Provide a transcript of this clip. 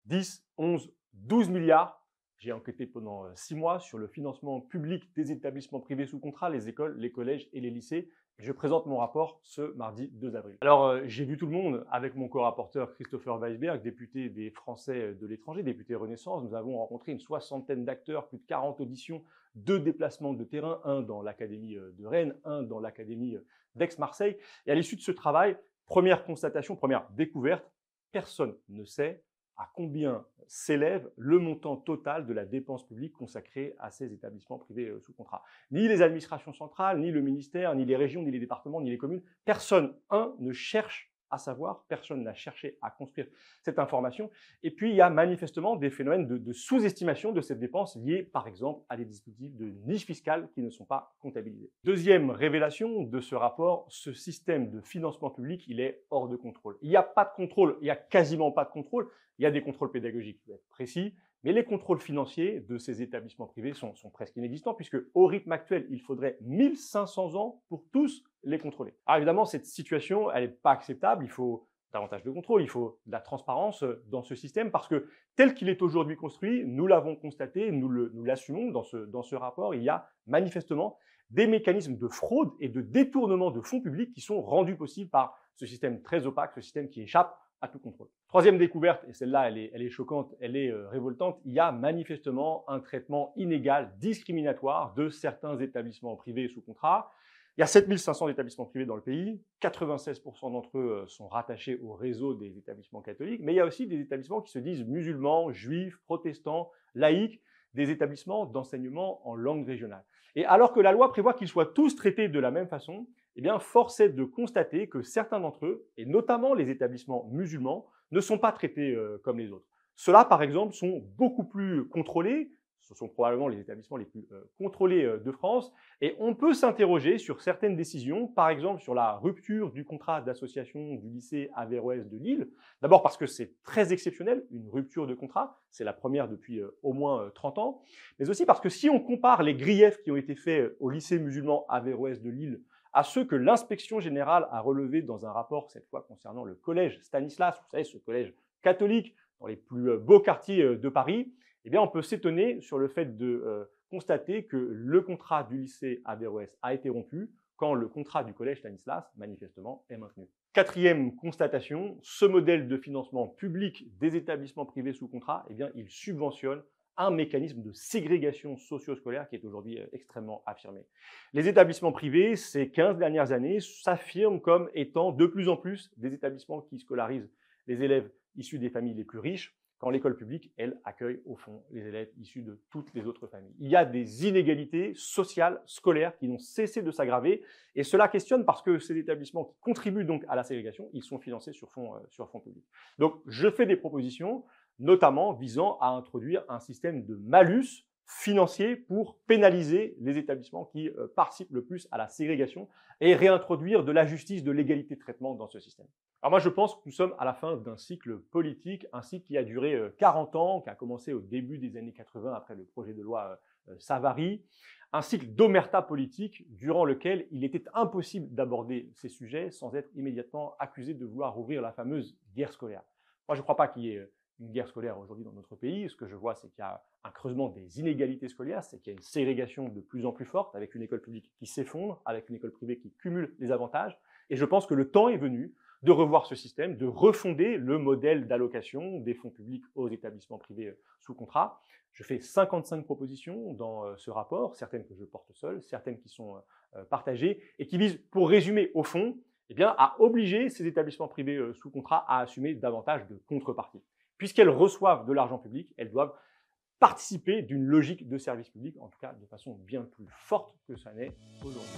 10, 11, 12 milliards. J'ai enquêté pendant 6 mois sur le financement public des établissements privés sous contrat, les écoles, les collèges et les lycées. Je présente mon rapport ce mardi 2 avril. Alors, j'ai vu tout le monde avec mon co-rapporteur Christopher Weisberg, député des Français de l'étranger, député Renaissance. Nous avons rencontré une soixantaine d'acteurs, plus de 40 auditions, 2 déplacements de terrain, un dans l'académie de Rennes, un dans l'académie d'Aix-Marseille. Et à l'issue de ce travail, première constatation, première découverte, personne ne sait à combien s'élève le montant total de la dépense publique consacrée à ces établissements privés sous contrat. Ni les administrations centrales, ni le ministère, ni les régions, ni les départements, ni les communes, personne, ne cherche à savoir, personne n'a cherché à construire cette information. Et puis, il y a manifestement des phénomènes de sous-estimation de cette dépense liés, par exemple, à des dispositifs de niche fiscale qui ne sont pas comptabilisés. Deuxième révélation de ce rapport, ce système de financement public, il est hors de contrôle. Il n'y a pas de contrôle, il n'y a quasiment pas de contrôle. Il y a des contrôles pédagogiques qui doivent être précis, mais les contrôles financiers de ces établissements privés sont presque inexistants, puisque au rythme actuel, il faudrait 1500 ans pour tous les contrôler. Alors évidemment, cette situation, elle n'est pas acceptable. Il faut davantage de contrôle, il faut de la transparence dans ce système, parce que tel qu'il est aujourd'hui construit, nous l'avons constaté, nous l'assumons dans ce rapport, il y a manifestement des mécanismes de fraude et de détournement de fonds publics qui sont rendus possibles par ce système très opaque, ce système qui échappe à tout contrôle. Troisième découverte, et celle-là, elle est choquante, elle est révoltante, il y a manifestement un traitement inégal, discriminatoire de certains établissements privés sous contrat. Il y a 7500 établissements privés dans le pays, 96% d'entre eux sont rattachés au réseau des établissements catholiques, mais il y a aussi des établissements qui se disent musulmans, juifs, protestants, laïcs, des établissements d'enseignement en langue régionale. Et alors que la loi prévoit qu'ils soient tous traités de la même façon, eh bien, force est de constater que certains d'entre eux, et notamment les établissements musulmans, ne sont pas traités comme les autres. Ceux-là, par exemple, sont beaucoup plus contrôlés. Ce sont probablement les établissements les plus contrôlés de France. Et on peut s'interroger sur certaines décisions, par exemple sur la rupture du contrat d'association du lycée Averroès de Lille. D'abord parce que c'est très exceptionnel, une rupture de contrat. C'est la première depuis au moins 30 ans. Mais aussi parce que si on compare les griefs qui ont été faits au lycée musulman Averroès de Lille à ceux que l'inspection générale a relevés dans un rapport, cette fois concernant le collège Stanislas, vous savez, ce collège catholique dans les plus beaux quartiers de Paris, eh bien, on peut s'étonner sur le fait de constater que le contrat du lycée Averroès a été rompu quand le contrat du collège Stanislas, manifestement, est maintenu. Quatrième constatation, ce modèle de financement public des établissements privés sous contrat, eh bien, il subventionne un mécanisme de ségrégation socio-scolaire qui est aujourd'hui extrêmement affirmé. Les établissements privés, ces 15 dernières années, s'affirment comme étant de plus en plus des établissements qui scolarisent les élèves issus des familles les plus riches, quand l'école publique, elle, accueille au fond les élèves issus de toutes les autres familles. Il y a des inégalités sociales, scolaires qui n'ont cessé de s'aggraver, et cela questionne parce que ces établissements qui contribuent donc à la ségrégation, ils sont financés sur fonds publics. Donc, je fais des propositions, notamment visant à introduire un système de malus financier pour pénaliser les établissements qui participent le plus à la ségrégation et réintroduire de la justice, de l'égalité de traitement dans ce système. Alors moi, je pense que nous sommes à la fin d'un cycle politique, un cycle qui a duré 40 ans, qui a commencé au début des années 80 après le projet de loi Savary, un cycle d'omerta politique durant lequel il était impossible d'aborder ces sujets sans être immédiatement accusé de vouloir ouvrir la fameuse guerre scolaire. Moi, je ne crois pas qu'il y ait une guerre scolaire aujourd'hui dans notre pays. Ce que je vois, c'est qu'il y a un creusement des inégalités scolaires, c'est qu'il y a une ségrégation de plus en plus forte, avec une école publique qui s'effondre, avec une école privée qui cumule les avantages. Et je pense que le temps est venu de revoir ce système, de refonder le modèle d'allocation des fonds publics aux établissements privés sous contrat. Je fais 55 propositions dans ce rapport, certaines que je porte seul, certaines qui sont partagées, et qui visent, pour résumer au fond, eh bien, à obliger ces établissements privés sous contrat à assumer davantage de contreparties. Puisqu'elles reçoivent de l'argent public, elles doivent participer d'une logique de service public, en tout cas de façon bien plus forte que ça n'est aujourd'hui.